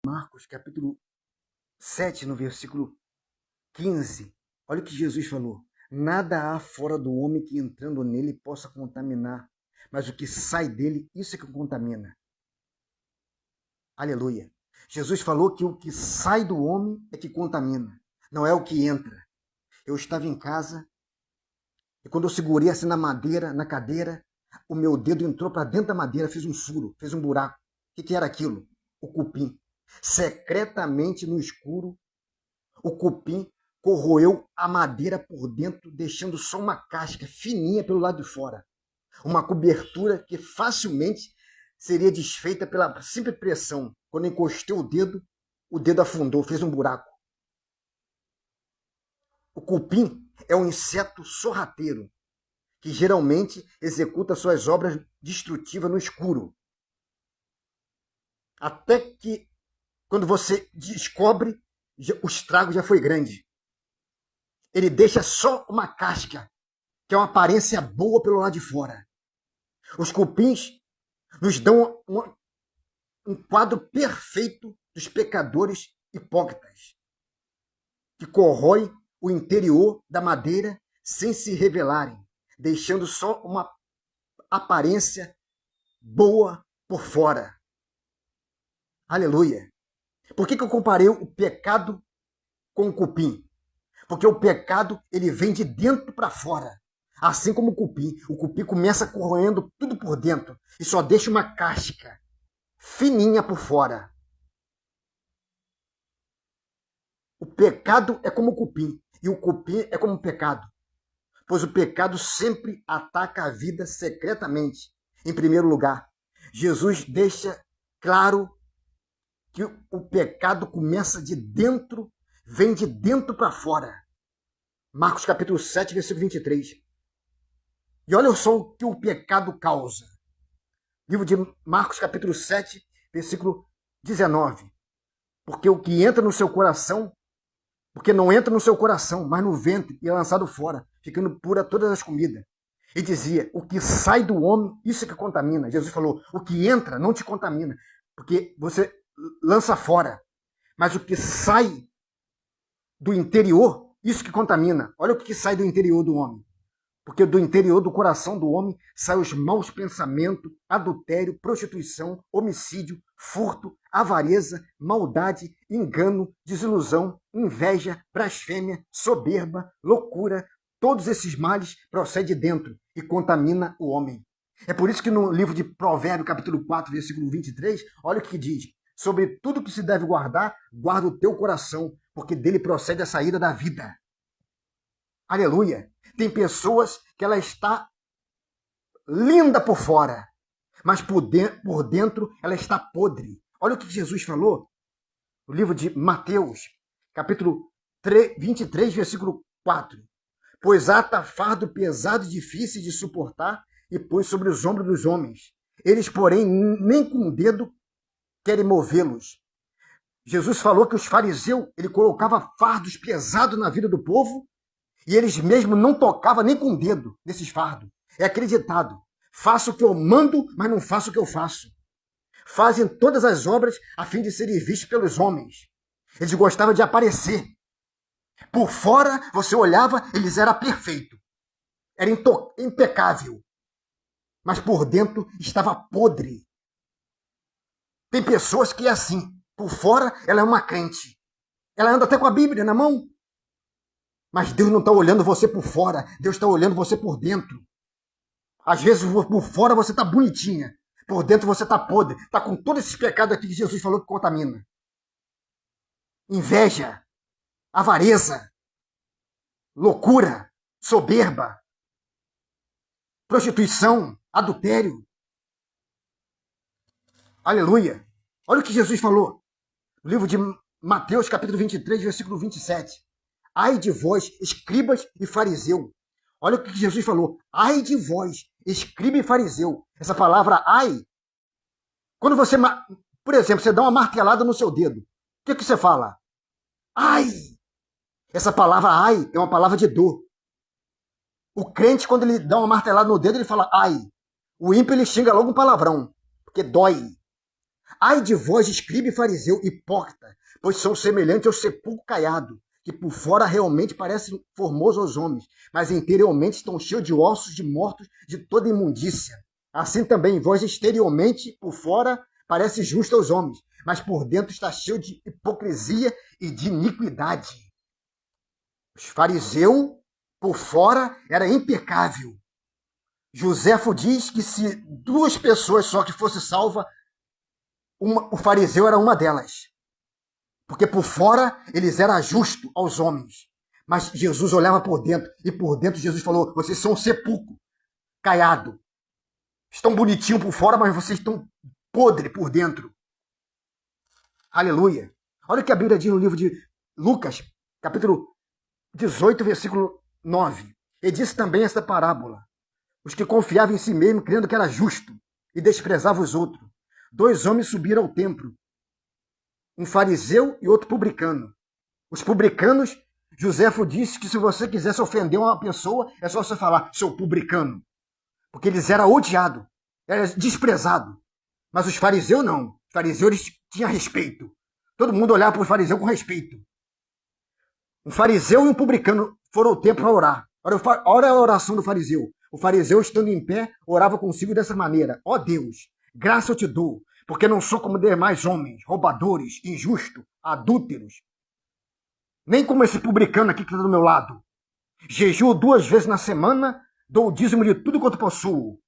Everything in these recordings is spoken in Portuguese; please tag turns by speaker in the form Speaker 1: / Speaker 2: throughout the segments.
Speaker 1: Marcos, capítulo 7, no versículo 15. Olha o que Jesus falou. Nada há fora do homem que entrando nele possa contaminar, mas o que sai dele, isso é que contamina. Aleluia. Jesus falou que o que sai do homem é que contamina, não é o que entra. Eu estava em casa e quando eu segurei assim na madeira, na cadeira, o meu dedo entrou para dentro da madeira, fez um furo, fez um buraco. O que era aquilo? O cupim. Secretamente no escuro, o cupim corroeu a madeira por dentro, deixando só uma casca fininha pelo lado de fora. Uma cobertura que facilmente seria desfeita pela simples pressão. Quando encostei o dedo afundou, fez um buraco. O cupim é um inseto sorrateiro que geralmente executa suas obras destrutivas no escuro. Até que, quando você descobre, o estrago já foi grande. Ele deixa só uma casca, que é uma aparência boa pelo lado de fora. Os cupins nos dão um quadro perfeito dos pecadores hipócritas, que corrói o interior da madeira sem se revelarem, deixando só uma aparência boa por fora. Aleluia. Por que eu comparei o pecado com o cupim? Porque o pecado ele vem de dentro para fora. Assim como o cupim começa corroendo tudo por dentro e só deixa uma casca fininha por fora. O pecado é como o cupim e o cupim é como o pecado, pois o pecado sempre ataca a vida secretamente. Em primeiro lugar, Jesus deixa claro que o pecado começa de dentro, vem de dentro para fora. Marcos capítulo 7, versículo 23. E olha só o que o pecado causa. Livro de Marcos capítulo 7, versículo 19. Porque o que entra no seu coração, porque não entra no seu coração, mas no ventre e é lançado fora, ficando pura todas as comidas. E dizia, o que sai do homem, isso é que contamina. Jesus falou, o que entra não te contamina, porque você lança fora. Mas o que sai do interior, isso que contamina. Olha o que sai do interior do homem. Porque do interior do coração do homem saem os maus pensamentos, adultério, prostituição, homicídio, furto, avareza, maldade, engano, desilusão, inveja, blasfêmia, soberba, loucura. Todos esses males procedem de dentro e contamina o homem. É por isso que no livro de Provérbios, capítulo 4, versículo 23, olha o que diz. Sobre tudo que se deve guardar, guarda o teu coração, porque dele procede a saída da vida. Aleluia. Tem pessoas que ela está linda por fora, mas por dentro ela está podre. Olha o que Jesus falou no livro de Mateus, capítulo 23, versículo 4. Pois ata fardo pesado e difícil de suportar e põe sobre os ombros dos homens. Eles, porém, nem com o dedo querem movê-los. Jesus falou que os fariseus, ele colocava fardos pesados na vida do povo e eles mesmos não tocavam nem com o dedo nesses fardos. É acreditado. Faço o que eu mando, mas não faço o que eu faço. Fazem todas as obras a fim de serem vistos pelos homens. Eles gostavam de aparecer. Por fora, você olhava, eles eram perfeitos. Era impecável. Mas por dentro estava podre. Tem pessoas que é assim. Por fora, ela é uma crente. Ela anda até com a Bíblia na mão. Mas Deus não está olhando você por fora. Deus está olhando você por dentro. Às vezes, por fora, você está bonitinha. Por dentro, você está podre. Está com todos esses pecados aqui que Jesus falou que contamina. Inveja, avareza, loucura, soberba, prostituição, adultério. Aleluia. Olha o que Jesus falou. No livro de Mateus, capítulo 23, versículo 27. Ai de vós, escribas e fariseu. Olha o que Jesus falou. Ai de vós, escriba e fariseu. Essa palavra ai, quando você, por exemplo, você dá uma martelada no seu dedo, o que você fala? Ai! Essa palavra ai é uma palavra de dor. O crente, quando ele dá uma martelada no dedo, ele fala ai. O ímpio, ele xinga logo um palavrão, porque dói. Ai de vós, escriba e fariseu, hipócrita, pois são semelhantes ao sepulcro caiado, que por fora realmente parece formoso aos homens, mas interiormente estão cheios de ossos de mortos de toda imundícia. Assim também vós exteriormente, por fora, parece justo aos homens, mas por dentro está cheio de hipocrisia e de iniquidade. Os fariseus, por fora, era impecável. Joséfo diz que se duas pessoas só que fosse salva, o fariseu era uma delas. Porque por fora eles eram justos aos homens. Mas Jesus olhava por dentro. E por dentro Jesus falou, vocês são um sepulcro caiado. Estão bonitinhos por fora, mas vocês estão podres por dentro. Aleluia. Olha o que a Bíblia diz no livro de Lucas, capítulo 18, versículo 9. Ele disse também esta parábola. Os que confiavam em si mesmo, crendo que era justo, e desprezavam os outros. 2 homens subiram ao templo, um fariseu e outro publicano. Os publicanos, Joséfo disse que se você quisesse ofender uma pessoa, é só você falar, seu publicano. Porque eles eram odiados, eram desprezados. Mas os fariseus não. Os fariseus eles tinham respeito. Todo mundo olhava para os fariseus com respeito. Um fariseu e um publicano foram ao templo para orar. Olha a oração do fariseu. O fariseu, estando em pé, orava consigo dessa maneira. Ó Deus, graça eu te dou, porque não sou como demais homens, roubadores, injustos, adúlteros. Nem como esse publicano aqui que está do meu lado. Jejuo 2 vezes na semana, dou o dízimo de tudo quanto possuo.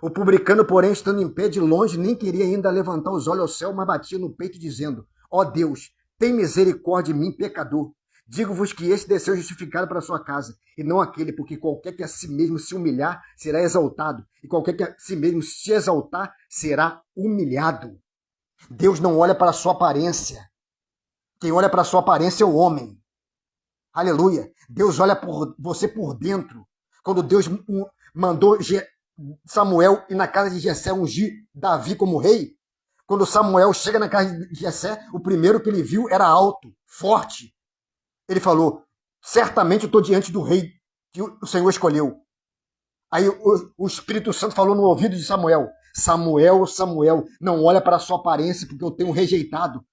Speaker 1: O publicano, porém, estando em pé de longe, nem queria ainda levantar os olhos ao céu, mas batia no peito, dizendo, ó Deus, tem misericórdia de mim, pecador. Digo-vos que este desceu justificado para a sua casa, e não aquele, porque qualquer que a si mesmo se humilhar, será exaltado, e qualquer que a si mesmo se exaltar, será humilhado. Deus não olha para a sua aparência. Quem olha para a sua aparência é o homem. Aleluia. Deus olha por você por dentro. Quando Deus mandou Samuel ir na casa de Jessé ungir Davi como rei, quando Samuel chega na casa de Jessé, o primeiro que ele viu era alto, forte. Ele falou, certamente eu estou diante do rei que o Senhor escolheu. Aí o Espírito Santo falou no ouvido de Samuel, Samuel, Samuel, não olha para a sua aparência porque eu tenho rejeitado.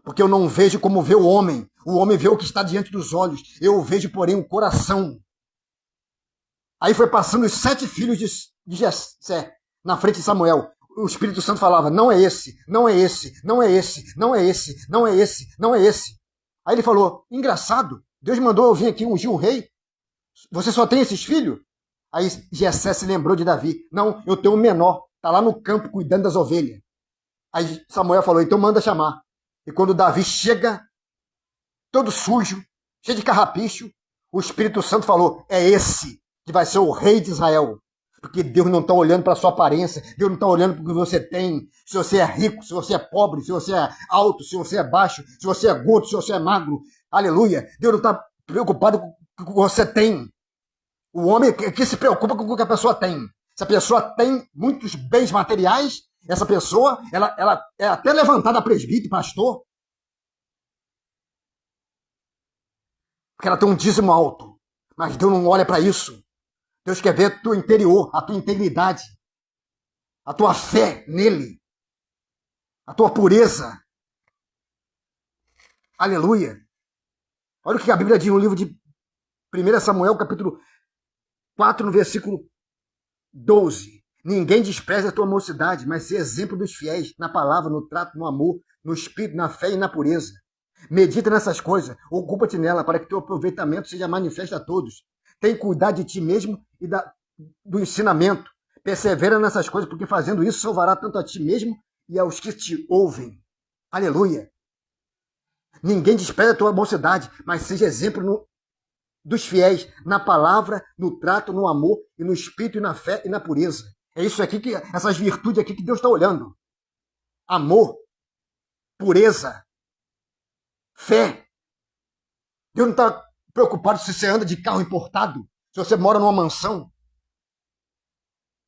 Speaker 1: Porque eu não vejo como vê o homem vê o que está diante dos olhos, eu vejo porém o coração. Aí foi passando os 7 filhos de Jessé na frente de Samuel. O Espírito Santo falava, não é esse, não é esse, não é esse, não é esse, não é esse, não é esse. Aí ele falou, engraçado, Deus mandou eu vir aqui ungir um rei, você só tem esses filhos? Aí Jessé se lembrou de Davi, não, eu tenho um menor, está lá no campo cuidando das ovelhas. Aí Samuel falou, então manda chamar. E quando Davi chega, todo sujo, cheio de carrapicho, o Espírito Santo falou, é esse que vai ser o rei de Israel. Porque Deus não está olhando para a sua aparência, Deus não está olhando para o que você tem, se você é rico, se você é pobre, se você é alto, se você é baixo, se você é gordo, se você é magro. Aleluia. Deus não está preocupado com o que você tem. O homem que se preocupa com o que a pessoa tem. Se a pessoa tem muitos bens materiais, essa pessoa, ela é até levantada a presbítero, pastor, porque ela tem um dízimo alto. Mas Deus não olha para isso. Deus quer ver o teu interior, a tua integridade, a tua fé nele, a tua pureza. Aleluia. Olha o que a Bíblia diz no livro de 1 Samuel, capítulo 4, no versículo 12. Ninguém despreze a tua mocidade, mas seja exemplo dos fiéis, na palavra, no trato, no amor, no espírito, na fé e na pureza. Medita nessas coisas, ocupa-te nela, para que teu aproveitamento seja manifesto a todos. Tem cuidado de ti mesmo e do ensinamento. Persevera nessas coisas, porque fazendo isso salvará tanto a ti mesmo e aos que te ouvem. Aleluia. Ninguém despreza a tua mocidade, mas seja exemplo dos fiéis, na palavra, no trato, no amor, e no espírito, e na fé e na pureza. É isso aqui, essas virtudes aqui que Deus está olhando. Amor, pureza, fé. Deus não está preocupado se você anda de carro importado, se você mora numa mansão.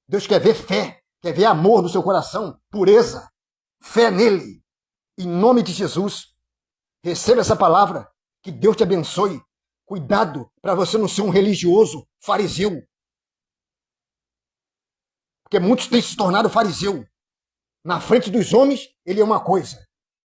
Speaker 1: Deus quer ver fé, quer ver amor no seu coração, pureza, fé nele. Em nome de Jesus, receba essa palavra, que Deus te abençoe. Cuidado para você não ser um religioso fariseu. Porque muitos têm se tornado fariseu. Na frente dos homens, ele é uma coisa.